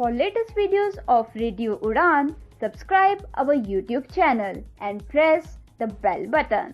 For latest videos of Radio Udan, subscribe our YouTube channel and press the bell button.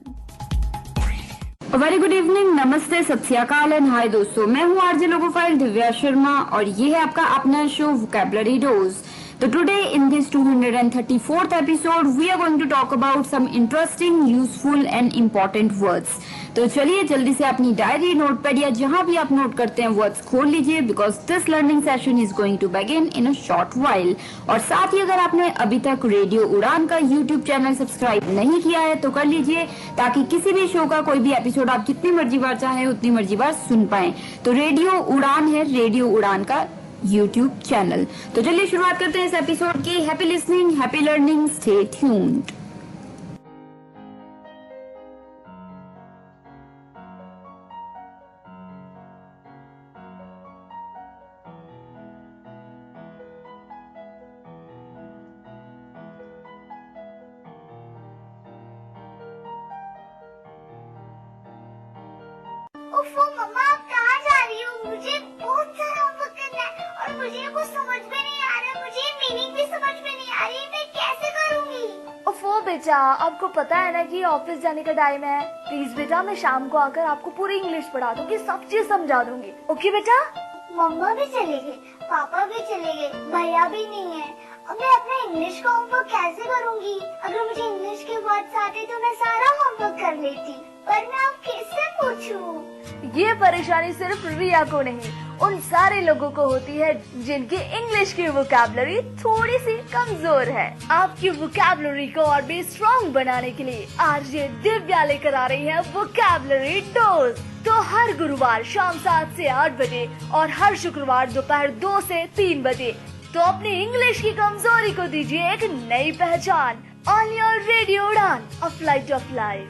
Very good evening, नमस्ते, सत श्री अकाल and hi दोस्तों, मैं हूँ RJ logophile Divya Sharma और ये है आपका अपना शो वोकैबुलरी डोज। तो today in this 234th episode we are going to talk about some interesting, useful and important words. तो चलिए जल्दी से अपनी डायरी, नोटपैड या जहां भी आप नोट करते हैं वर्ड्स खोल लीजिए, because this learning session is going to begin in a short while. और साथ ही अगर आपने अभी तक रेडियो उड़ान का यूट्यूब चैनल सब्सक्राइब नहीं किया है तो कर लीजिए, ताकि किसी भी शो का कोई भी एपिसोड आप जितनी मर्जी बार चाहें उतनी मर्जी बार सुन पाए। तो रेडियो उड़ान है रेडियो उड़ान का यूट्यूब चैनल। तो चलिए शुरुआत करते हैं इस एपिसोड की। Happy listening, happy learning, stay tuned. ओफो मम्मा, आप कहाँ जा रही हो? मुझे बहुत सारा होमवर्क करना है और मुझे कुछ समझ में नहीं आ रहा, मुझे मीनिंग भी समझ में नहीं आ रही, मैं कैसे करूँगी? ओफो बेटा, आपको पता है ना कि ऑफिस जाने का टाइम है। प्लीज बेटा, मैं शाम को आकर आपको पूरी इंग्लिश पढ़ा दूंगी, सब चीज समझा दूंगी। ओके बेटा? मम्मा भी चले गए, पापा भी चले गए, भैया भी नहीं है। अब मैं अपना इंग्लिश का होमवर्क कैसे करूँगी? अगर मुझे इंग्लिश के वर्ड्स आते तो मैं सारा होमवर्क कर लेती, पर मैं अब किससे पूछूं? ये परेशानी सिर्फ रिया को नहीं, उन सारे लोगों को होती है जिनकी इंग्लिश की वोकैबुलरी थोड़ी सी कमजोर है। आपकी वोकैबुलरी को और भी स्ट्रॉन्ग बनाने के लिए आरजे दिव्या लेकर आ रही है वोकैबुलरी डोज। तो हर गुरुवार शाम 7 से 8 बजे और हर शुक्रवार दोपहर 2 से 3 बजे तो अपनी इंग्लिश की कमजोरी को दीजिए एक नई पहचान। On your radio Udaan, a flight of life.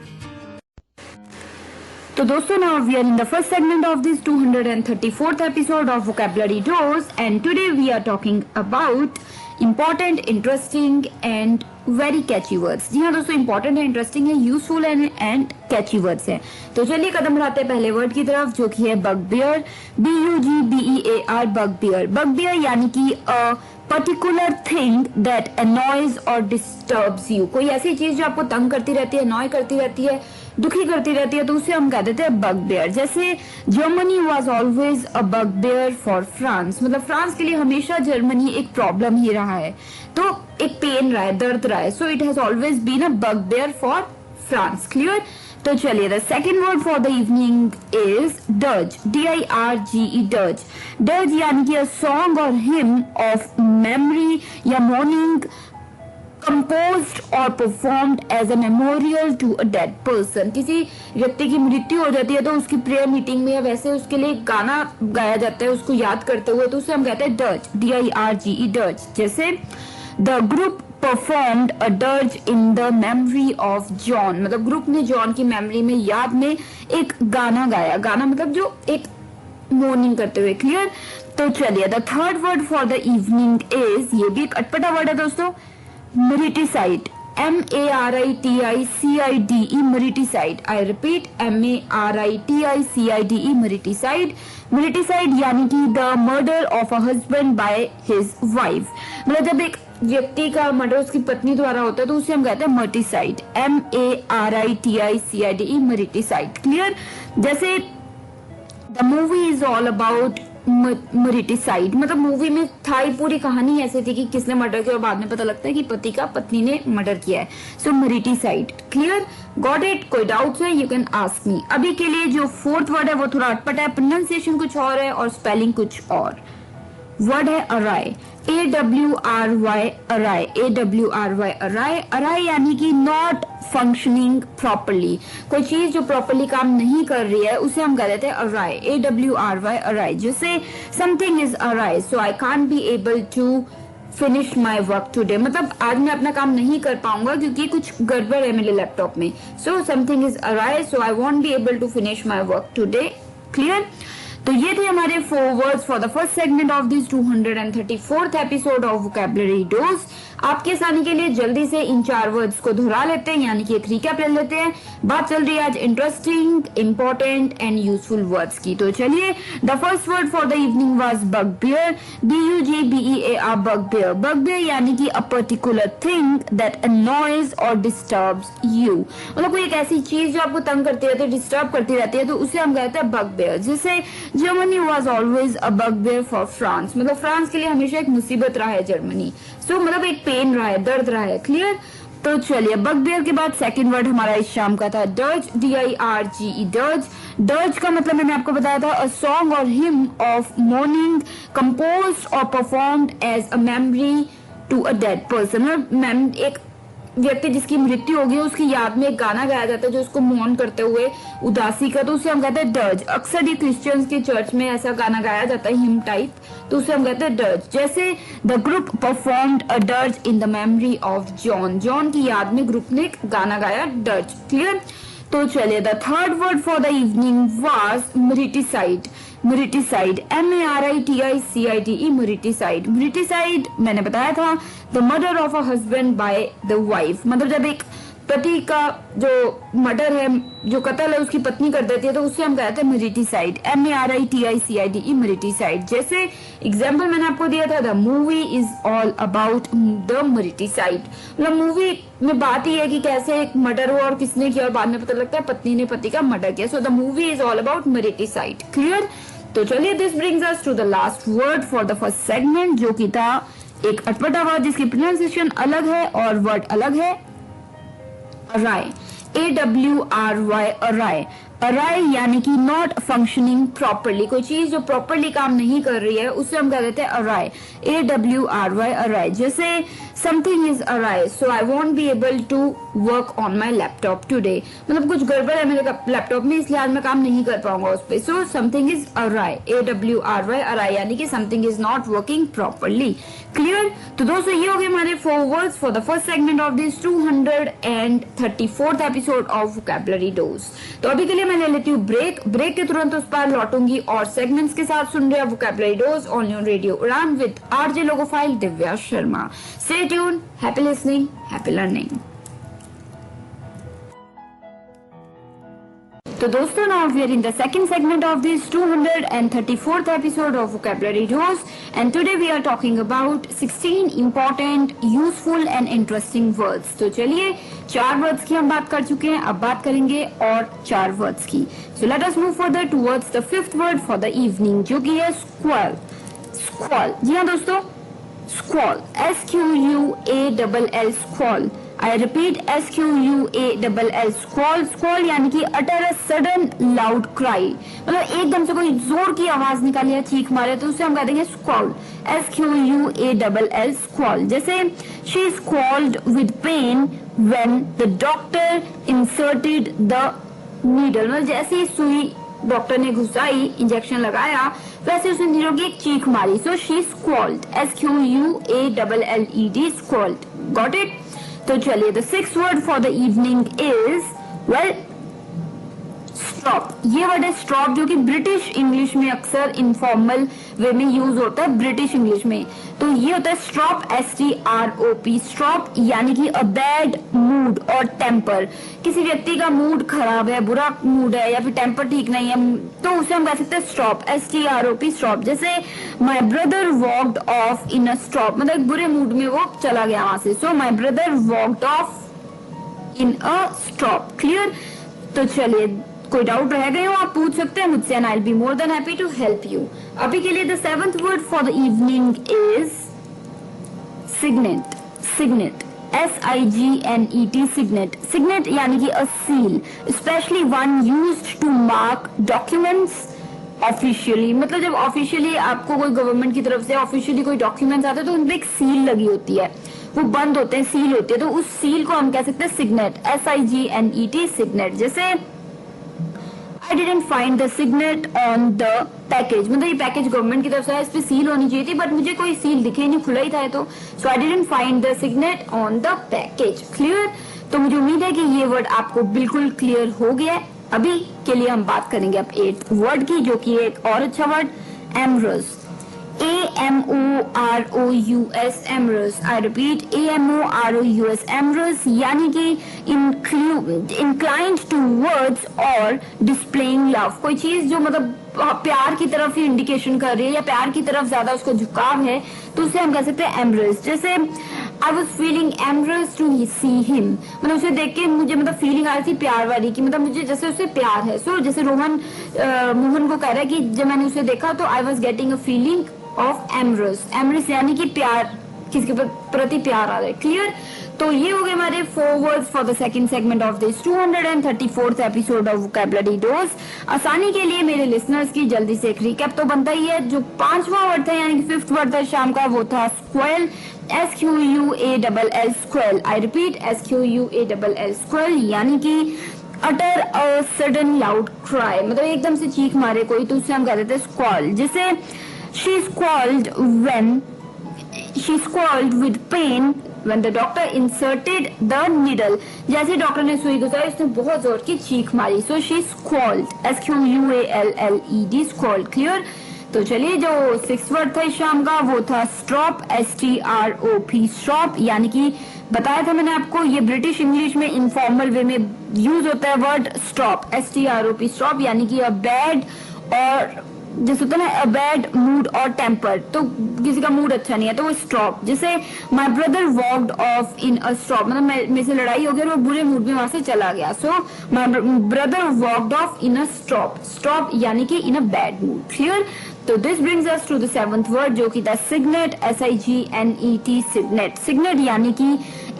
तो दोस्तों, now we are in the first segment of this 234th episode of Vocabulary Dose, and today we are talking about important, interesting and very catchy words। जी हाँ दोस्तों, important है, interesting है, useful and catchy words है। तो चलिए कदम बढ़ाते हैं पहले वर्ड की तरफ, जो कि है बगबियर। BUGBEAR, bugbear. बगबियर यानी कि पर्टिकुलर थिंग दैट अनॉयज और डिस्टर्ब्स यू। कोई ऐसी चीज जो आपको तंग करती रहती है, अनॉय करती रहती है, दुखी करती रहती है, तो उसे हम कह देते हैं बगबियर। जैसे Germany was always a bugbear for France, मतलब फ्रांस के लिए हमेशा जर्मनी एक प्रॉब्लम ही रहा है, तो एक पेन रहा है, दर्द रहा है। So it has always been a bugbear for France. Clear? तो चलिए, the second word for the evening is dirge. DIRGE, dirge. Dirge यानी कि अ सॉन्ग और हिम ऑफ मेमोरी या mourning composed or performed as a memorial to a dead person। किसी व्यक्ति की मृत्यु हो जाती है तो उसकी प्रेयर मीटिंग में या वैसे उसके लिए गाना गाया जाता है उसको याद करते हुए, तो उसे हम कहते हैं डर्ज। DIRGE, dirge. जैसे the group performed a dirge in the memory of John, मतलब ग्रुप ने जॉन की मेमोरी में, याद में एक गाना गाया। गाना मतलब जो एक मॉर्निंग करते हुए। क्लियर? तो चलिए, the third word for the evening is, ये भी एक अटपटा वर्ड है दोस्तों, mariticide. MARITICIDE, mariticide. I repeat, MARITICIDE, mariticide. Mariticide यानी कि the murder of a husband by his wife, मतलब जब एक व्यक्ति का मर्डर उसकी पत्नी द्वारा होता है तो उसे हम कहते हैं मर्टिसाइड। MARITICIDE, mariticide. क्लियर? जैसे the movie is all about mariticide, मतलब मूवी में था ही, पूरी कहानी ऐसी थी कि किसने मर्डर किया और बाद में पता लगता है कि पति का पत्नी ने मर्डर किया है। सो मर्टिसाइड। क्लियर? Got it? कोई डाउट्स है? You can ask me. अभी के लिए जो फोर्थ वर्ड है वो थोड़ा अटपटा है, प्रोनाउंसिएशन कुछ और है और स्पेलिंग कुछ और। वर्ड है array. AWRY, array. AWRY, array. Array यानी कि नॉट फंक्शनिंग प्रॉपरली, कोई चीज जो प्रॉपरली काम नहीं कर रही है उसे हम कह देते हैं अराय। AWRY, awry. जैसे something is awry, so I can't be able to finish my work today, मतलब आज मैं अपना काम नहीं कर पाऊंगा क्योंकि कुछ गड़बड़ है मेरे लैपटॉप में। So something is awry, so I won't be able to finish my work today. Clear? तो ये थे हमारे 4 words for the first segment of this 234th episode of vocabulary dose. आपके आसानी के लिए जल्दी से इन 4 वर्ड्स को दोहरा लेते हैं, यानी कि एक रिकैप ले लेते हैं। बात चल रही है आज interesting, important and useful words की। तो चलिए, the first word for the evening was bugbear, BUGBEAR, bugbear. Bugbear यानी कि a particular thing that annoys और डिस्टर्ब्स यू, मतलब कोई एक ऐसी चीज जो आपको तंग करती रहती है, डिस्टर्ब करती रहती है, तो उसे हम कहते हैं बगबियर। जैसे Germany was always a bugbear for France, मतलब फ्रांस के लिए हमेशा एक मुसीबत रहा है जर्मनी। सो मतलब एक पेन रहा है, दर्द रहा है। क्लियर? तो चलिए, बगबियर के बाद सेकंड वर्ड हमारा इस शाम का था डर्ज, DIRGE, डर्ज। डर्ज का मतलब मैंने आपको बताया था अ सॉन्ग और hymn of mourning composed or performed as a memory to a dead person. एक व्यक्ति जिसकी मृत्यु होगी उसकी याद में एक गाना गाया जाता है जो उसको मौन करते हुए उदासी का, तो उसे हम कहते हैं डर्ज। अक्सर ये क्रिश्चियंस के चर्च में ऐसा गाना गाया जाता है हिम टाइप, तो उसे हम कहते हैं डर्ज। जैसे the group performed a dirge in the memory of John, John की याद में ग्रुप ने एक गाना गाया डर्ज। क्लियर? तो चलिए, the third word for the evening was mariticide, mariticide, MARITICIDE, mariticide. Mariticide मैंने बताया था the murder of a husband by the wife, मतलब जब एक पति का जो मर्डर है, जो कत्ल है उसकी पत्नी कर देती है, तो उससे हम कहते हैं मरिटिसाइड, MARITICIDE, मरिटिसाइड। जैसे एग्जाम्पल मैंने आपको दिया था, the movie is all about the mariticide, मतलब मूवी में बात ही है कि कैसे एक मर्डर हुआ और किसने किया और बाद में पता लगता है पत्नी ने पति का मर्डर किया। So the movie is all about mariticide. Clear? तो चलिए, this brings us to the last word for the first segment, जो कि था एक अटपटा वर्ड जिसकी प्रोनाउंसिएशन अलग है और वर्ड अलग है, अराय, AWRY, अराय। अराय यानी कि नॉट फंक्शनिंग प्रॉपरली, कोई चीज जो प्रॉपरली काम नहीं कर रही है उसे हम कह देते हैं अराय, AWRY, अराय। जैसे something is awry, so I won't be able to work on my laptop today, मतलब कुछ गड़बड़ है मेरे लैपटॉप में इसलिए आज मैं काम नहीं कर पाऊंगा उस पर। सो something is array, AWRY, array, यानी कि something is not working properly. Clear? तो दोस्तों, ये हो गए हमारे 4 words for the first segment of this 234th episode of vocabulary dose. तो अभी के लिए मैं ले लेती हूँ ब्रेक के तुरंत उस पर लौटूंगी और सेगमेंट्स के साथ सुन रहे हैं vocabulary dose only on radio Udaan with RJ logophile Divya Sharma. Stay tune, happy listening, happy learning. तो दोस्तों, now we are in the second segment of this 234th episode of Vocabulary Dose, and today we are talking about 16 important, useful and interesting words. तो चलिए, 4 words की हम बात कर चुके हैं, अब बात करेंगे और 4 वर्ड्स की। So let us move further towards the 5th word for the evening, जो कि है squall. Squall, जी हाँ दोस्तों, squall, SQUALL, squall. I repeat, SQUALL, squall. Squall यानी कि utter a sudden loud cry, मतलब एकदम से कोई जोर की आवाज निकाले या चीख मारे तो उसे हम कह देंगे squall, SQUALL, squall। जैसे she squalled with pain when the doctor inserted the needle, मतलब जैसे सुई डॉक्टर ने घुसाई, इंजेक्शन लगाया, वैसे उसने नीडल की एक चीख मारी। So she squalled, SQUALLED, squalled. Got it? तो चलिए, the 6th word for the evening is well stop. ये वर्ड है स्टॉप, जो कि ब्रिटिश इंग्लिश में अक्सर इनफॉर्मल वे में यूज होता है, ब्रिटिश इंग्लिश में। तो ये होता है स्टॉप, STROP, स्टॉप यानी कि अ बैड मूड और टेम्पर, किसी व्यक्ति का मूड खराब है, बुरा मूड है या फिर टेम्पर ठीक नहीं है, तो उसे हम कह सकते हैं स्टॉप, STROP, स्टॉप। जैसे my brother walked off in a stop, मतलब एक बुरे मूड में वो चला गया वहां से। So my brother walked off in a stop. Clear? तो चलिए, कोई डाउट रह गए हो आप पूछ सकते हैं मुझसे, and I will be more than happy to help you. अभी के लिए the 7th word for the evening is signet. Signet, SIGNET, signet. Signet यानी कि a seal, specially one used to mark documents officially, मतलब जब officially आपको कोई government की तरफ से ऑफिशियली कोई डॉक्यूमेंट्स आते हैं तो उनपे एक सील लगी होती है, वो बंद होते हैं, सील होती है, तो उस सील को हम कह सकते हैं सिग्नेट, SIGNET, सिग्नेट। जैसे I didn't find the signet on the package, मतलब ये पैकेज गवर्नमेंट की तरफ से है, इस पे सील होनी चाहिए थी, बट मुझे कोई सील दिखे नहीं, खुला ही था तो। सो I didn't find the signet on the package. Clear? तो मुझे उम्मीद है कि ये वर्ड आपको बिल्कुल क्लियर हो गया है। अभी के लिए हम बात करेंगे अब 8th वर्ड की, जो कि एक और अच्छा word, amorous, AMOROUS amorous, I repeat AMOROUS amorous, यानी कि inclined towards or displaying love, कोई चीज जो मतलब प्यार की तरफ ही इंडिकेशन कर रही है या प्यार की तरफ ज्यादा उसको झुकाव है, तो उसे हम कह सकते हैं amorous। जैसे I was feeling amorous to see him, मतलब उसे देख के मुझे मतलब फीलिंग आ रही थी प्यार वाली की, मतलब मुझे जैसे उससे प्यार है। सो जैसे मोहन को कह रहा है कि जब मैंने उसे देखा तो I was getting a feeling of amorous, amorous यानी कि प्यार, किसके प्रति प्यार आ रहा है। क्लियर? तो ये हो गए हमारे 4 words for the second segment of this 234th episode of vocabulary dose. आसानी के लिए मेरे लिसनर्स की जल्दी से एक रिकैप तो बनता ही है। जो 5वां वर्ड था यानी कि 5th वर्ड था शाम का, वो था स्क्वेल, SQUALL स्क्वेल। आई रिपीट SQUALL स्क्वेल, यानी कि अटर अ सडन लाउड क्राई, मतलब एकदम से चीख मारे कोई, तो उससे हम कह देते हैं स्क्वॉल। जैसे she squalled with pain when the doctor inserted the needle, जैसे डॉक्टर ने सुई घुसाई उसने बहुत जोर की चीख मारी। So she squalled, SQUALLED squalled। Clear? तो चलिए जो 6th वर्ड था इस शाम का वो था स्ट्रॉप, STROP स्ट्रॉप, यानी कि बताया था मैंने आपको ये ब्रिटिश इंग्लिश में इनफॉर्मल वे में यूज होता है वर्ड स्ट्रॉप, STROP स्ट्रॉप, यानी कि अ बैड और जैसे होता है ना बैड मूड और टेम्पर, तो किसी का मूड अच्छा नहीं है तो वो स्टॉप। जैसे my brother walked off in a stop, मतलब मेरे से लड़ाई हो गई और वो बुरे मूड में वहां से चला गया। So my brother walked off in a stop, stop यानी कि in a bad mood. Clear? तो this brings us to the 7th word जो कि था सिग्नेट, SIGNET सिग्नेट। सिग्नेट यानी कि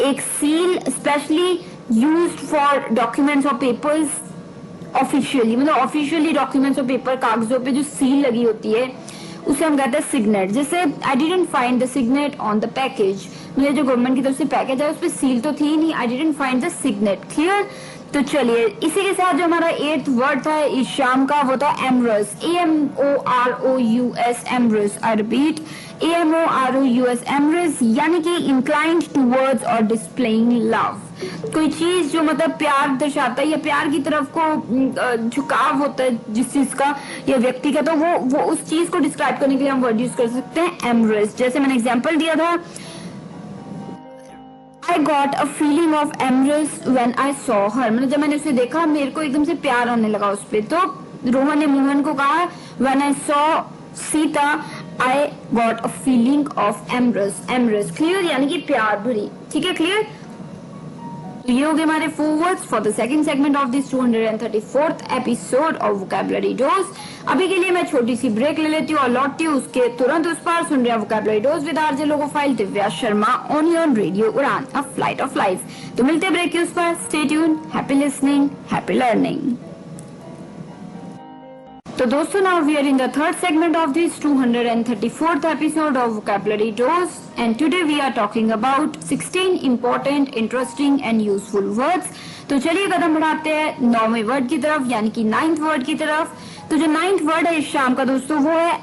एक seal specially used for documents और पेपर्स ऑफिशियली, मतलब ऑफिशियली डॉक्यूमेंट्स और पेपर कागजों पे जो सील लगी होती है उसे हम कहते हैं सिग्नेट। जैसे I didn't find the signet on the package, मुझे जो गवर्नमेंट की तरफ से पैकेज है उस पर सील तो थी नहीं, I didn't find the signet. Clear? तो चलिए इसी के साथ जो हमारा 8th वर्ड था इस शाम का वो था amorous, AMOROUS amorous. I repeat AMOROUS amorous, यानी कि इंक्लाइंड टूवर्ड्स और डिस्प्लेइंग लव, कोई चीज जो मतलब प्यार दर्शाता है या प्यार की तरफ को झुकाव होता है जिस चीज का या व्यक्ति का, तो वो उस चीज को डिस्क्राइब करने के लिए हम वर्ड यूज कर सकते हैं एमरस। जैसे मैंने एग्जांपल दिया था, I got a feeling of amorous when I saw her, मतलब जब मैंने उसे देखा मेरे को एकदम से प्यार आने लगा उस पे। तो रोहन ने मोहन को कहा when I saw Sita I got a feeling of amorous, amorous clear यानी कि प्यार भरी। ठीक है? क्लियर? तो ये हो गए हमारे 4 words for the second segment of this 234th episode of vocabulary dose. अभी के लिए मैं छोटी सी ब्रेक ले लेती हूँ और लौटती हूँ उसके तुरंत उस पार। सुन रहे हैं vocabulary dose with RJ logophile Divya Sharma on your radio Udaan, a flight of life. तो मिलते हैं ब्रेक के उस पार। Stay tuned, happy listening, happy learning. तो दोस्तों now we are in the 3rd segment of this 234th episode of Vocabulary Dose, and today we are talking about 16 important, interesting and useful words। तो चलिए कदम बढ़ाते हैं 9वें word की तरफ यानी कि 9th वर्ड की तरफ। तो जो 9th वर्ड है इस शाम का दोस्तों वो है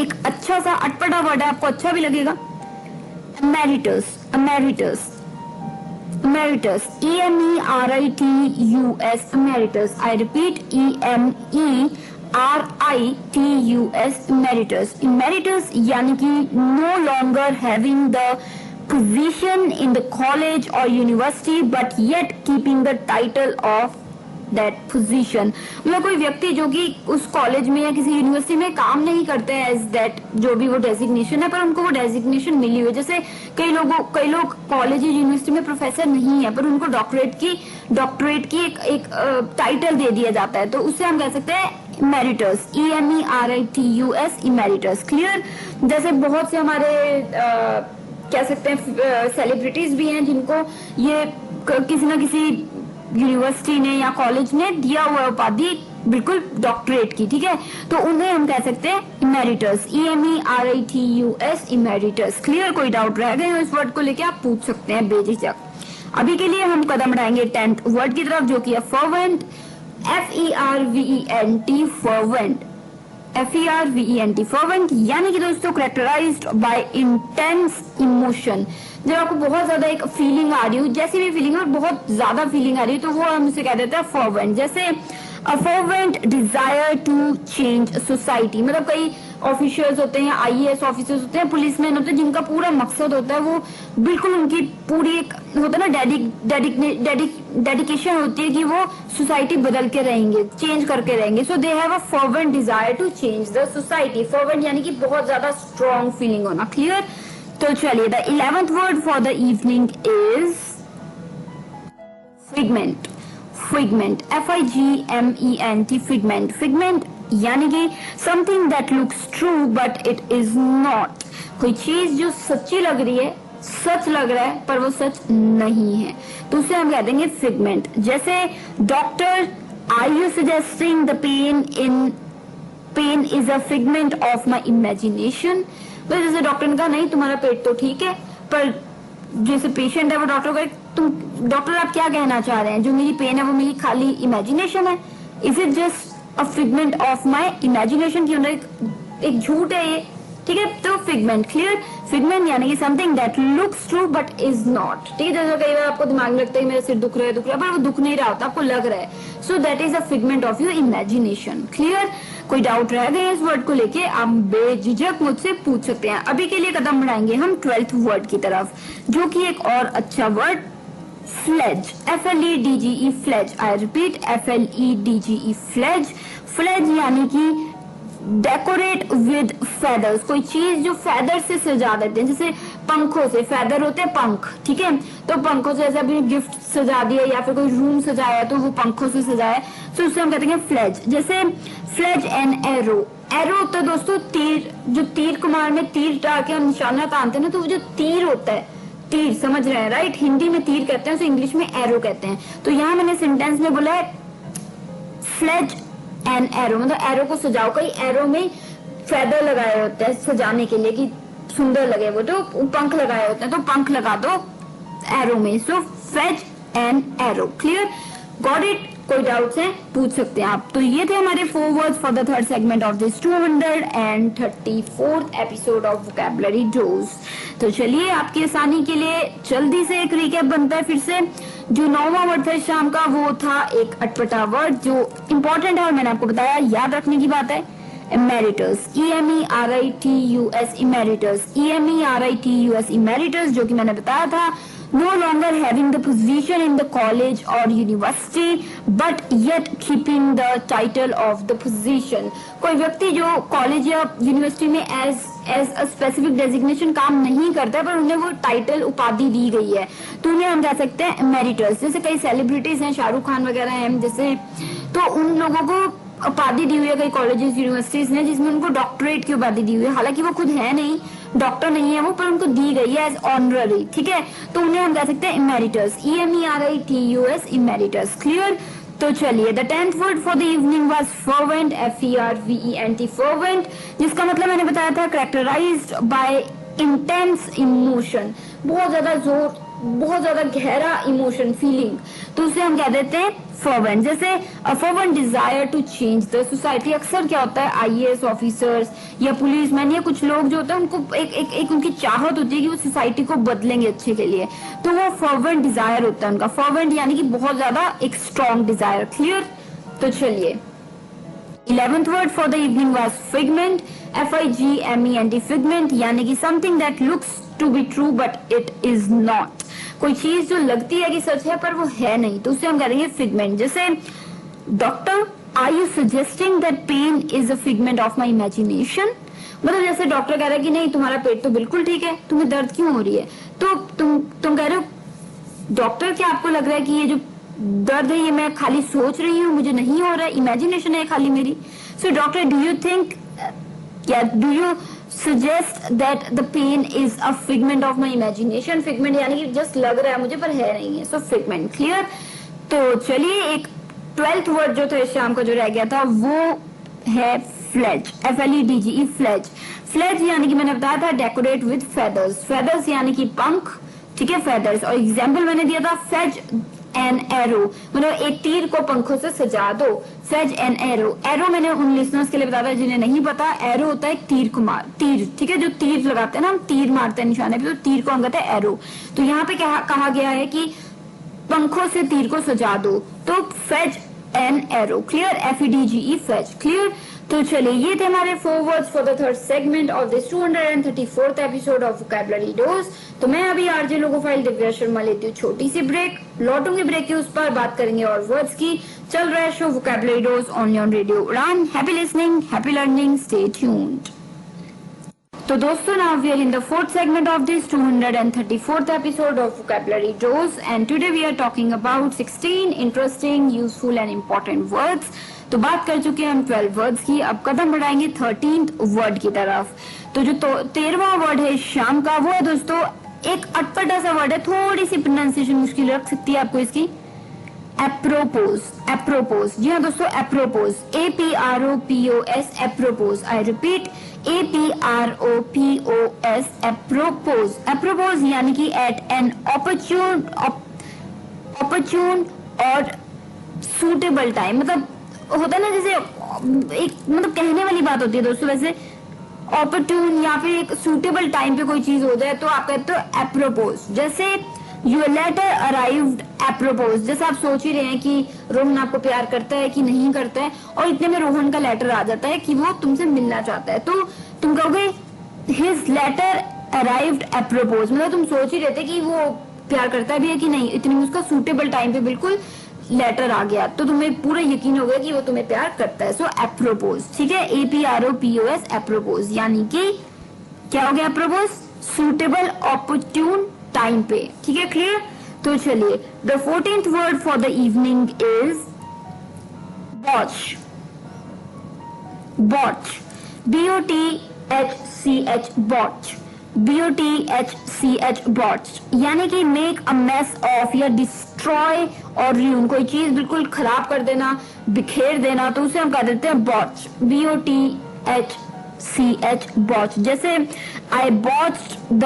एक अच्छा सा अटपटा वर्ड है, आपको अच्छा भी लगेगा, emeritus, emeritus, emeritus, EMERITUS, emeritus। I repeat EMERITUS, emeritus। emeritus यानी कि no longer having the position in the college or university but yet keeping the title of that position, मतलब कोई व्यक्ति जो कि उस कॉलेज में या किसी यूनिवर्सिटी में काम नहीं करते हैं एज दैट जो भी वो डेजिग्नेशन है, पर उनको वो डेजिग्नेशन मिली हुई है। जैसे कई लोग कॉलेज या यूनिवर्सिटी में प्रोफेसर नहीं है पर उनको डॉक्टरेट की एक टाइटल दे दिया जाता है, तो उससे हम कह सकते हैं इमेरिटस, EMERITUS, इमेरिटस। क्लियर? जैसे बहुत से हमारे कह सकते हैं सेलिब्रिटीज भी हैं जिनको ये किसी ना किसी यूनिवर्सिटी ने या कॉलेज ने दिया हुआ उपाधि बिल्कुल डॉक्टरेट की। ठीक है? तो उन्हें हम कह सकते हैं इमेरिटस, EMERITUS, इमेरिटस। क्लियर? कोई डाउट रह गए हो इस वर्ड को लेके आप पूछ सकते हैं बेझिझक। अभी के लिए हम कदम बढ़ाएंगे 10th वर्ड की तरफ जो कि है fervent, FERVENT, fervent, FERVENT, fervent यानी कि दोस्तों करेक्टराइज्ड बाय इंटेंस इमोशन। जब आपको बहुत ज्यादा एक फीलिंग आ रही हो, जैसी भी फीलिंग और बहुत ज्यादा फीलिंग आ रही है तो वो हम उसे कह देते हैं fervent। जैसे a fervent desire to change society, मतलब कई ऑफिसर्स होते हैं, IAS ऑफिसर्स होते हैं, पुलिसमैन होते हैं, जिनका पूरा मकसद होता है वो बिल्कुल उनकी पूरी एक होता है ना डेडिकेशन होती है कि वो सोसाइटी बदल के रहेंगे, चेंज करके रहेंगे. So they have a fervent desire to change the society. Fervent यानी कि बहुत ज्यादा स्ट्रॉन्ग फीलिंग होना. क्लियर? तो चलिए, the 11th word for the evening is figment. Figment, FIGMENT, figment. Figment यानी कि something that looks true but it is not. कोई चीज जो सच्ची लग रही है, सच लग रहा है, पर वो सच नहीं है, तो उसे हम कह देंगे फिगमेंट. जैसे doctor, are you suggesting the pain is a figment of my imagination. तो जैसे डॉक्टर ने कहा नहीं तुम्हारा पेट तो ठीक है, पर जैसे पेशेंट है वो डॉक्टर को, तुम डॉक्टर आप क्या कहना चाह रहे हैं, जो मेरी पेन है वो मेरी खाली इमेजिनेशन है. Is it just a figment of my imagination, की एक झूठ है ये. ठीक है, तो फिगमेंट. क्लियर? फिगमेंट यानी कि something that looks true but is not. ठीक है, जैसे कई बार आपको दिमाग में लगता है मेरा सिर दुख रहा है, पर वो दुख नहीं रहा होता, आपको लग रहा है. So that is a figment of your imagination. Clear? कोई डाउट रह गए इस वर्ड को लेके, आप बेझिझक मुझसे पूछ सकते हैं. अभी के लिए कदम बढ़ाएंगे हम 12th वर्ड की तरफ, जो कि एक और अच्छा word, fledge. FLEDGE, fledge. I repeat, FLEDGE, fledge. Fledge यानी कि डेकोरेट विद फेदर्स. कोई चीज जो फेदर से सजा देते हैं, जैसे पंखों से, फेदर होते हैं पंख. ठीक है, तो पंखों से, जैसे अभी गिफ्ट सजा दिया या फिर कोई रूम सजाया तो वो पंखों से सजाया, तो उससे हम कहते हैं फ्लेज. जैसे फ्लेज एन एरो. एरो होता है दोस्तों तीर, जो तीर कमान में तीर डाल के हम निशाना तानते हैं ना, तो वो जो तीर होता है, तीर समझ रहे हैं राइट? हिंदी में तीर कहते हैं, उसे इंग्लिश में एरो कहते हैं. तो यहाँ मैंने सेंटेंस में बोला है फ्लेज एन एरो, मतलब एरो को सजाओ. कई एरो में फेदर लगाए होते हैं सजाने के लिए कि सुंदर लगे वो, तो पंख लगाए होते हैं, तो पंख लगा दो एरो में. So fledge an arrow. Clear? Got it? कोई डाउट्स हैं पूछ सकते हैं आप. तो ये थे हमारे 4 words for the 3rd segment of this 234th episode of vocabulary dose. तो चलिए, आपकी आसानी के लिए जल्दी से एक रिकैप बनता है फिर से. जो 9वां वर्ड था शाम का, वो था एक अटपटा वर्ड जो इंपॉर्टेंट है और मैंने आपको बताया याद रखने की बात है, emeritus. EMERITUS, emeritus. EMERITUS, emeritus, जो कि मैंने बताया था, no longer having the position in the college or university but yet keeping the title of the position. कोई व्यक्ति जो कॉलेज या यूनिवर्सिटी में एज अ स्पेसिफिक डेजिग्नेशन काम नहीं करता है, पर उन्हें वो टाइटल उपाधि दी गई है, तो उन्हें हम कह सकते हैं इमेरिटस. जैसे कई सेलिब्रिटीज हैं, शाहरुख खान वगैरह हैं जैसे, तो उन लोगों को उपाधि दी हुई है कई कॉलेजेस यूनिवर्सिटीज ने, जिसमें उनको डॉक्टरेट की उपाधि दी हुई है. हालांकि वो खुद है नहीं, डॉक्टर नहीं है वो, पर उनको दी गई है एज ऑनररी. ठीक है, तो उन्हें हम कह सकते हैं इमेरिटस. EMERITUS, emeritus. क्लियर? तो चलिए, the 10th word for the evening was fervent. FERVENT, fervent, जिसका मतलब मैंने बताया था कैरेक्टराइज्ड बाय इंटेंस इमोशन. बहुत ज्यादा जोर, बहुत ज्यादा गहरा इमोशन, फीलिंग, तो उसे हम कह देते हैं फर्वेंट. जैसे a fervent desire to change the society. अक्सर क्या होता है, IAS ऑफिसर्स या पुलिसमैन या कुछ लोग जो होते हैं, उनको एक उनकी चाहत होती है कि वो सोसाइटी को बदलेंगे अच्छे के लिए, तो वो फर्वेंट डिजायर होता है उनका. फर्वेंट यानी कि बहुत ज्यादा एक स्ट्रॉन्ग डिजायर. क्लियर? तो चलिए, 11th word for the evening was figment. FIGMENT, figment यानी कि something that looks to be true but it is not. कोई चीज जो लगती है कि सच है पर वो है नहीं, तो उसे हम करेंगे फिगमेंट. जैसे doctor, are you suggesting that pain is a figment of my imagination. मतलब जैसे डॉक्टर कह रहा है कि नहीं तुम्हारा पेट तो बिल्कुल ठीक है, तुम्हें दर्द क्यों हो रही है, तो तुम कह रहे हो डॉक्टर क्या आपको लग रहा है कि ये जो दर्द है ये मैं खाली सोच रही हूँ, मुझे नहीं हो रहा है, इमेजिनेशन है खाली मेरी. So doctor, do you think या do you suggest that the pain is a figment of my imagination. figment यानी कि just लग रहा है मुझे पर है नहीं है, so figment. clear? तो चलिए, एक 12th वर्ड जो था इस शाम का जो रह गया था वो है फ्लेज. FLEDGE, fledge. फ्लेज यानी कि मैंने बताया था डेकोरेट विद फेदर्स. फेदर्स यानी कि पंख. ठीक है, फेदर्स. और एग्जाम्पल मैंने दिया था फेज एन एरो, मतलब एक तीर को पंखों से सजा दो. Phase an arrow. एरो मैंने उन लिसनर्स के लिए बताया था जिन्हें नहीं पता, एरो होता है तीर को मार, तीर. ठीक है, जो तीर लगाते हैं ना, हम तीर मारते हैं निशाने पे, तो तीर को हम कहते हैं एरो. तो यहाँ पे कहा गया है कि पंखों से तीर को सजा दो, तो phase N arrow. Clear? FEDGE, phase. Clear? तो चलिए, ये थे हमारे 4 words for the third segment of this 234th episode of vocabulary dose. तो मैं अभी आरजे लोगोफाइल दिव्या शर्मा लेती हूँ छोटी सी ब्रेक, लौटूंगी ब्रेक के उस पर, बात करेंगे और वर्ड्स की। चल रहा है show vocabulary dose only on radio Udaan. Happy listening, happy learning, stay tuned. तो दोस्तों, now we are in the fourth segment of this 234th episode of Vocabulary Dose, and today we are talking about 16 interesting, useful and important words. तो बात कर चुके हैं हम 12 words की, अब कदम बढ़ाएंगे 13th वर्ड की तरफ। तो जो 13वां वर्ड है शाम का, वो है दोस्तों एक अटपटा सा वर्ड है, थोड़ी सी प्रोनाउंसिएशन मुश्किल रख सकती है आपको इसकी। एप्रोपोज, एप्रोपोज, जी हाँ दोस्तों, apropos, APROPOS, apropos. I repeat, APROPOS, apropos. Apropos यानी कि एट एन opportune और सूटेबल टाइम, मतलब होता है ना, जैसे एक मतलब कहने वाली बात होती है दोस्तों, वैसे ऑपरच्यून या फिर एक सूटेबल टाइम पे कोई चीज हो जाए तो आप कहते हो एप्रोपोज। जैसे योर लेटर अराइव्ड एप्रोपोज, जैसे आप सोच ही रहे हैं कि रोहन आपको प्यार करता है कि नहीं करता है, और इतने में रोहन का लेटर आ जाता है कि वो तुमसे मिलना चाहता है, तो तुम कहोगे हिज लेटर अराइव्ड एप्रोपोज, मतलब तुम सोच ही रहे थे कि वो प्यार करता भी है कि नहीं, इतने में उसका सूटेबल टाइम पे बिल्कुल लेटर आ गया, तो तुम्हें पूरा यकीन हो गया कि वो तुम्हें प्यार करता है। सो एप्रोपोज, ठीक है, APROPOS, एप्रोपोज, यानी कि क्या हो गया एप्रोपोज, सूटेबल ऑपरच्यून टाइम पे, ठीक है, क्लियर। तो चलिए, the 14th word for the evening is watch, watch, BOTCH, watch, BOTCH, watch, यानी कि मेक अ मेस ऑफ या डिस्ट्रॉय और रूइन, कोई चीज बिल्कुल खराब कर देना, बिखेर देना, तो उसे हम कह देते हैं वॉच, BOTCH, वॉच। जैसे I botched the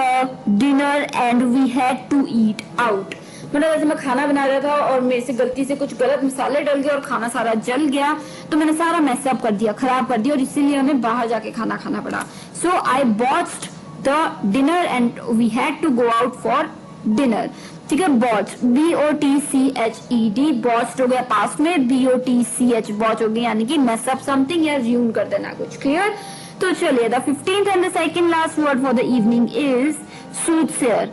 dinner and we had to eat out, मतलब जैसे मैं खाना बना रहा था और मेरे से गलती से कुछ गलत मसाले डल गए और खाना सारा जल गया, तो मैंने सारा मैसअप कर दिया, खराब कर दिया, और इसीलिए हमें बाहर जाके खाना खाना पड़ा। So I botched the dinner and we had to go out for dinner, ठीक है। बॉच, BOTCHED, बॉच्ड हो गया पास्ट में, BOTCH, बॉच हो गया, यानी कि mesअप समथिंग या ruin कर देना कुछ, क्लियर। तो चलिए, the 15th and the second last word for the evening is soothsayer,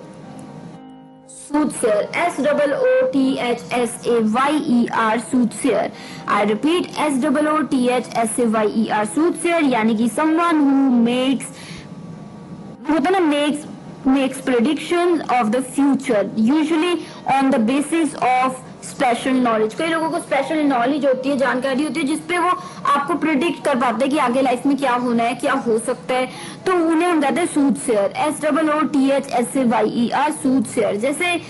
soothsayer, SOOTHSAYER, soothsayer. I repeat, SOOTHSAYER, soothsayer, यानी कि someone who makes, होता ना, makes predictions of the future usually on the basis of special knowledge। कई लोगों को special knowledge होती है, जानकारी होती है, जिसपे वो आपको प्रिडिक्ट कर पाते हैं कि आगे लाइफ में क्या होना है, क्या हो सकता है, तो उन्हें हम कहते हैं सूथसेयर, SOOTHSAYER, सूथसेयर। जैसे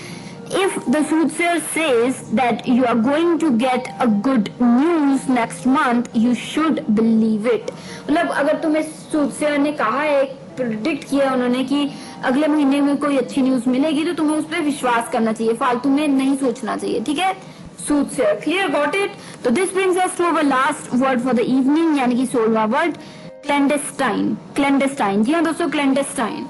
if the soothsayer says that you are going to get a good news next month, you should believe it। मतलब अगर तुम्हें सूथसेयर ने कहा है, प्रिडिक्ट किया उन्होंने कि अगले महीने में कोई अच्छी न्यूज मिलेगी, तो तुम्हें उस पर विश्वास करना चाहिए, फालतू में नहीं सोचना चाहिए, ठीक है। Soothsayer, clear, got it. तो this brings us to our last word for the evening, यानी कि 16वां वर्ड, क्लैंडेस्टाइन, क्लैंडेस्टाइन, जी हाँ दोस्तों, क्लैंडेस्टाइन,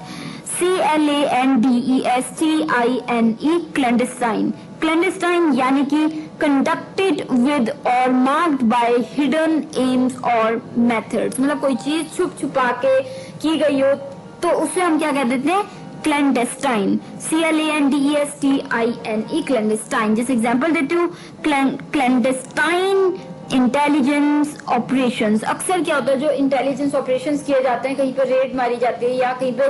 CLANDESTINE, क्लैंडेस्टाइन, क्लैंडेस्टाइन, यानी कि कंडक्टेड विद और मार्क्ड बाय हिडन एम्स और मेथड्स, मतलब कोई चीज छुप छुपा के की गई हो, तो उसे हम क्या कह देते हैं, क्लैंडेस्टाइन, CLANDESTINE, क्लैंडेस्टाइन। जैसे एग्जांपल देती हूँ, क्लैंडेस्टाइन इंटेलिजेंस ऑपरेशंस। अक्सर क्या होता है, जो इंटेलिजेंस ऑपरेशंस किए जाते हैं, कहीं पर रेड मारी जाती है या कहीं पे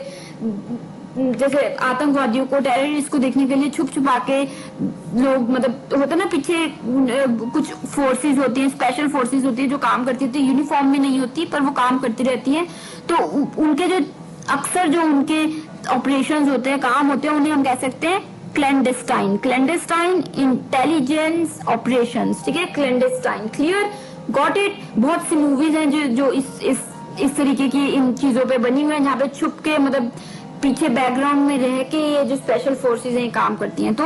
जैसे आतंकवादियों को, टेररिस्ट को देखने के लिए छुप छुपा के लोग, मतलब होता है ना, पीछे कुछ फोर्सेस होती हैं, स्पेशल फोर्सेस होती है जो काम करती होती है, यूनिफॉर्म में नहीं होती पर वो काम करती रहती हैं, तो उनके जो अक्सर जो उनके ऑपरेशंस होते हैं, काम होते हैं, उन्हें हम कह सकते हैं क्लैंडेस्टाइन, क्लैंडेस्टाइन इंटेलिजेंस ऑपरेशंस, ठीक है, क्लैंडेस्टाइन, क्लियर, गॉट इट। बहुत सी मूवीज हैं जो इस तरीके की इन चीजों पे बनी हुई है, जहाँ पे छुप के, मतलब पीछे बैकग्राउंड में रह के ये जो स्पेशल फोर्सेज हैं काम करती हैं, तो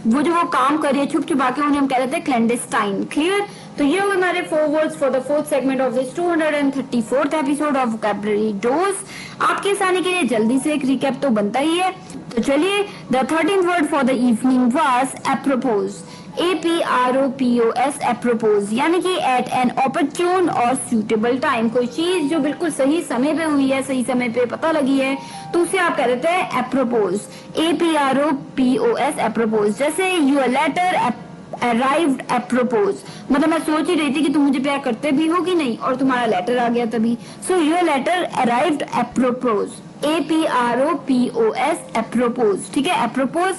वो जो वो काम कर रही है छुप छुपा के, उन्हें हम कह देते हैं क्लैंडेस्टाइन, क्लियर। तो ये हमारे 4 words for the 4th segment of this 234th episode of vocabulary dose. आपके सामने के लिए जल्दी से एक रिकैप तो बनता ही है, तो चलिए, the 13th word for the evening was apropos, APROPOS apropos, यानी कि एट एन ऑपर्चून और सूटेबल टाइम। कोई चीज जो बिल्कुल सही समय पे हुई है, सही समय पे पता लगी है, तो उसे आप कह देते हैं अप्रोपोज। APROPOS अप्रोपोज। जैसे योर लेटर अराइव्ड अप्रोपोज, मतलब मैं सोच ही रही थी कि तुम मुझे प्यार करते भी हो कि नहीं, और तुम्हारा लेटर आ गया तभी। So your letter arrived apropos, APROPOS apropos. ठीक है, अप्रोपोज।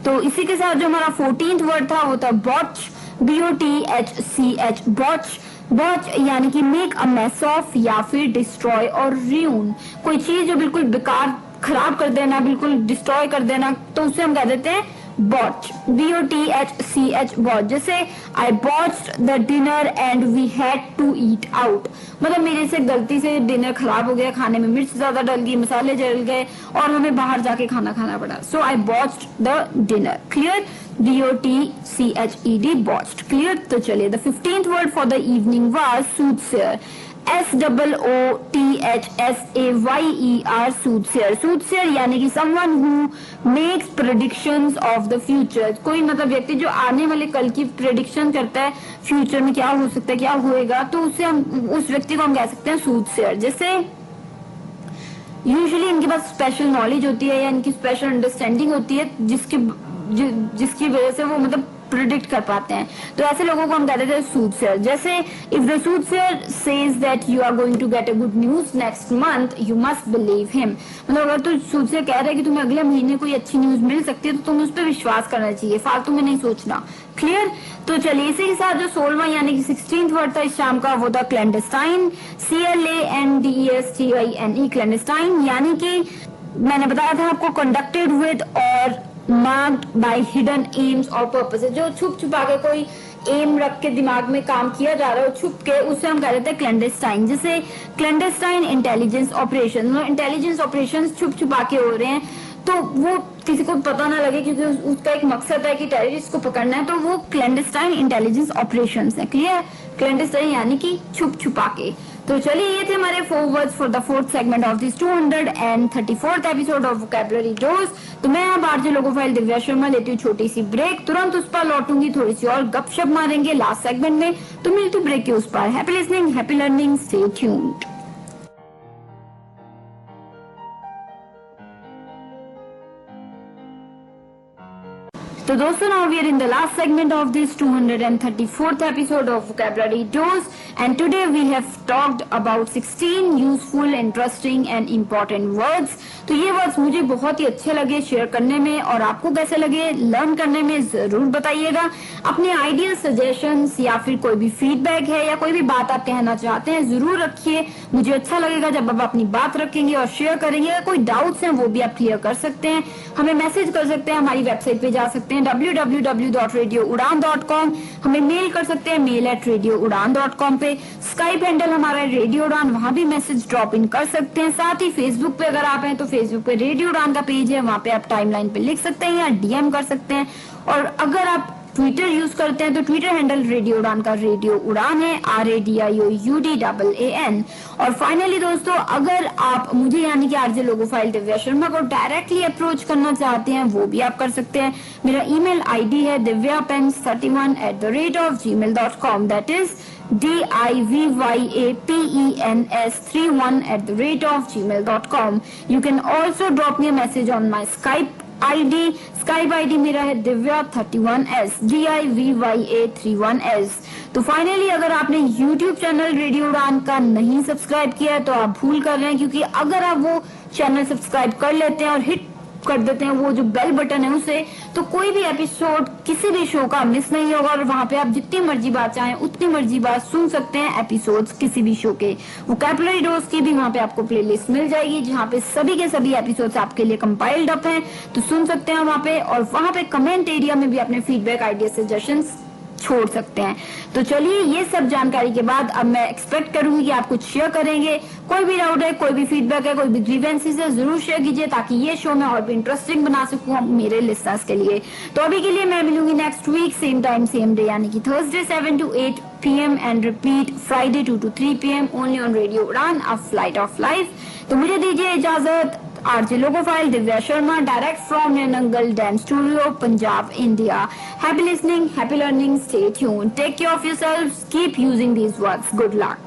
तो इसी के साथ जो हमारा 14th वर्ड था वो था बॉच, BOTHCH, बॉच। बॉच यानी कि मेक अ मेस ऑफ या फिर डिस्ट्रॉय और र्यून। कोई चीज जो बिल्कुल बेकार, खराब कर देना, बिल्कुल डिस्ट्रॉय कर देना, तो उसे हम कह देते हैं बॉच, BOTHCH, बॉच। जैसे I botched the dinner and we had to eat out, मतलब मेरे से गलती से डिनर खराब हो गया, खाने में मिर्च ज्यादा डल गई, मसाले जल गए और हमें बाहर जाके खाना खाना पड़ा। So I botched the dinner. Clear? BOTCHED, botched. Clear? तो चलिए, the 15th word for the evening was soothsayer, SOOTHSAYER, soothsayer. Soothsayer यानी कि someone who makes predictions of the future, कोई मतलब व्यक्ति जो आने वाले कल की प्रेडिक्शन करता है, फ्यूचर में क्या हो सकता है, क्या होएगा, तो उसे हम, उस व्यक्ति को हम कह सकते हैं सूटसेयर। जैसे यूजुअली इनके पास स्पेशल नॉलेज होती है या इनकी स्पेशल अंडरस्टैंडिंग होती है, जिसकी वजह से वो मतलब प्रिडिक्ट कर पाते हैं, तो ऐसे लोगों को हम कहते हैं सूटसेयर। जैसे if the soothsayer says that you are going to get a good news next month, you must believe him, मतलब अगर तो सूटसेयर कह रहा है कि तुम्हें अगले महीने कोई अच्छी न्यूज मिल सकती है, तो तुम्हें उस पर विश्वास करना चाहिए, फालतू में नहीं सोचना। क्लियर? तो चलिए, इसी के साथ जो 16वां यानी कि 16th वर्ड था इस शाम का, वो था क्लैंडस्टाइन, CLANDESTINE, क्लैंडस्टाइन, यानी कि मैंने बताया था आपको कंडक्टेड विद और मार्क्ड बाय हिडन एम्स और पर्पसेस, जो छुप छुपा के कोई एम रख के दिमाग में काम किया जा रहा है छुप के, उसे हम कह देते हैं क्लैंडस्टाइन। जैसे clandestine intelligence operation, intelligence operation छुप छुपा के हो रहे हैं, तो वो किसी को पता ना लगे, क्योंकि उसका एक मकसद है कि टेररिस्ट को पकड़ना है, तो वो क्लैंडस्टाइन इंटेलिजेंस ऑपरेशंस है। क्लियर? क्लैंडस्टाइन यानी कि छुप छुपा के। तो चलिए, ये थे हमारे 4 words for the 4th segment of this 234th episode of vocabulary dose. तो मैं अब आरजे लोगोफाइल दिव्या शर्मा लेती हूँ छोटी सी ब्रेक, तुरंत उस पर लौटूंगी, थोड़ी सी और गपशप मारेंगे लास्ट सेगमेंट में, तो मिलती ब्रेक के उस पर। Happy listening, happy learning, stay tuned. तो दोस्तों, now we are in the last segment of this 234th episode of Vocabulary Dose, and today we have talked about 16 useful, interesting and important words. तो ये words मुझे बहुत ही अच्छे लगे share करने में, और आपको कैसे लगे लर्न करने में जरूर बताइएगा। अपने आइडियाज, सजेशंस या फिर कोई भी फीडबैक है या कोई भी बात आप कहना चाहते हैं जरूर रखिए, मुझे अच्छा लगेगा जब आप अपनी बात रखेंगे और शेयर करेंगे। अगर कोई डाउट्स हैं वो भी आप क्लियर कर सकते हैं, हमें मैसेज कर सकते हैं, हमारी वेबसाइट पे जा सकते हैं www.radioudan.com, हमें मेल कर सकते हैं mail@radioudan.com पे। स्काइप हैंडल हमारा रेडियो उड़ान, वहां भी मैसेज ड्रॉप इन कर सकते हैं। साथ ही फेसबुक पे अगर आप हैं तो फेसबुक पे रेडियो उड़ान का पेज है, वहां पे आप टाइमलाइन पे लिख सकते हैं या डीएम कर सकते हैं। और अगर आप ट्विटर यूज करते हैं तो ट्विटर हैंडल रेडियो उड़ान का रेडियो उड़ान है, RADIOUDAAN। और फाइनली दोस्तों, अगर आप मुझे यानी कि आरजे लोगोफाइल दिव्या शर्मा को डायरेक्टली अप्रोच करना चाहते हैं वो भी आप कर सकते हैं। मेरा ईमेल आईडी है divyapens31@gmail.com, that is DIVYAPENS31@gmail.com। You can also drop me a message on my Skype ID मेरा है Divya31S, DIVYA31S। तो फाइनली, अगर आपने YouTube चैनल रेडियो उड़ान का नहीं सब्सक्राइब किया है तो आप भूल कर रहे हैं, क्योंकि अगर आप वो चैनल सब्सक्राइब कर लेते हैं और हिट कर देते हैं वो जो बेल बटन है उसे, तो कोई भी एपिसोड किसी भी शो का मिस नहीं होगा, और वहां पे आप जितनी मर्जी बात चाहें उतनी मर्जी बात सुन सकते हैं एपिसोड्स किसी भी शो के। वोकैबुलरी डोज की भी वहां पे आपको प्लेलिस्ट मिल जाएगी, जहां पे सभी के सभी एपिसोड्स आपके लिए कंपाइल्ड अप हैं, तो सुन सकते हैं वहां पे। और वहां पे कमेंट एरिया में भी अपने फीडबैक, आइडिया, सजेशंस छोड़ सकते हैं। तो चलिए, ये सब जानकारी के बाद अब मैं एक्सपेक्ट करूंगी कि आप कुछ शेयर करेंगे। कोई भी डाउट है, कोई भी फीडबैक है, कोई भी ग्रीवेंसेस है, जरूर शेयर कीजिए, ताकि ये शो मैं और भी इंटरेस्टिंग बना सकूं मेरे लिसनर्स के लिए। तो अभी के लिए मैं मिलूंगी next week same time same day, यानी कि Thursday 7 to 8 PM and repeat Friday 2 to 3 PM only on radio Udaan, a flight of life. तो मुझे दीजिए इजाजत, RJ Logophile, Divya Sharma, direct from Yanangal Dance Studio, Punjab, India. Happy listening, happy learning, stay tuned. Take care of yourselves, keep using these words. Good luck.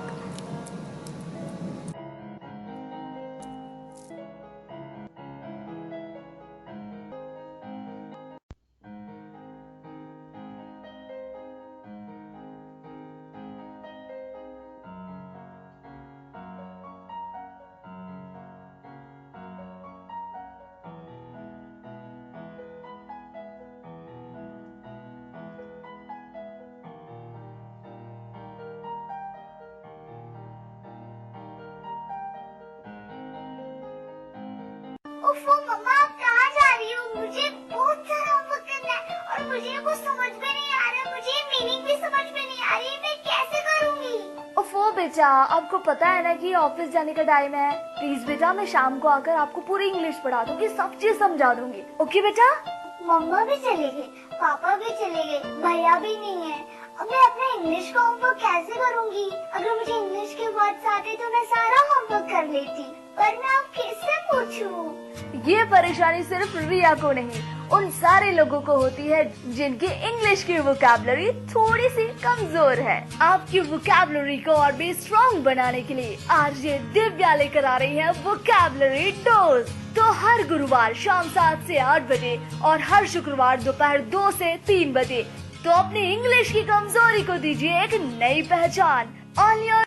ओफो मम्मा, आप कहाँ जा रही हो? मुझे बहुत सारा होमवर्क करना है और मुझे कुछ समझ में नहीं आ रहा, मुझे मीनिंग भी समझ में नहीं आ रही, मैं कैसे करूँगी? ओफो बेटा, आपको पता है ना कि ऑफिस जाने का टाइम है। प्लीज बेटा, मैं शाम को आकर आपको पूरी इंग्लिश पढ़ा दूंगी, सब चीज समझा दूंगी। ओके बेटा? मम्मा भी चले गए, पापा भी चले गए, भैया भी नहीं है। अब मैं अपना इंग्लिश का होमवर्क कैसे करूँगी? अगर मुझे इंग्लिश के वर्ड्स आते तो मैं सारा होमवर्क कर लेती, पर मैं अब किससे पूछूं? ये परेशानी सिर्फ रिया को नहीं, उन सारे लोगों को होती है जिनकी इंग्लिश की वोकैबुलरी थोड़ी सी कमजोर है। आपकी वोकैबुलरी को और भी स्ट्रॉन्ग बनाने के लिए आरजे दिव्या लेकर आ रही है वोकैबुलरी डोज। तो हर गुरुवार शाम 7 से 8 बजे और हर शुक्रवार दोपहर 2 से 3 बजे तो अपनी इंग्लिश की कमजोरी को दीजिए एक नई पहचान। On your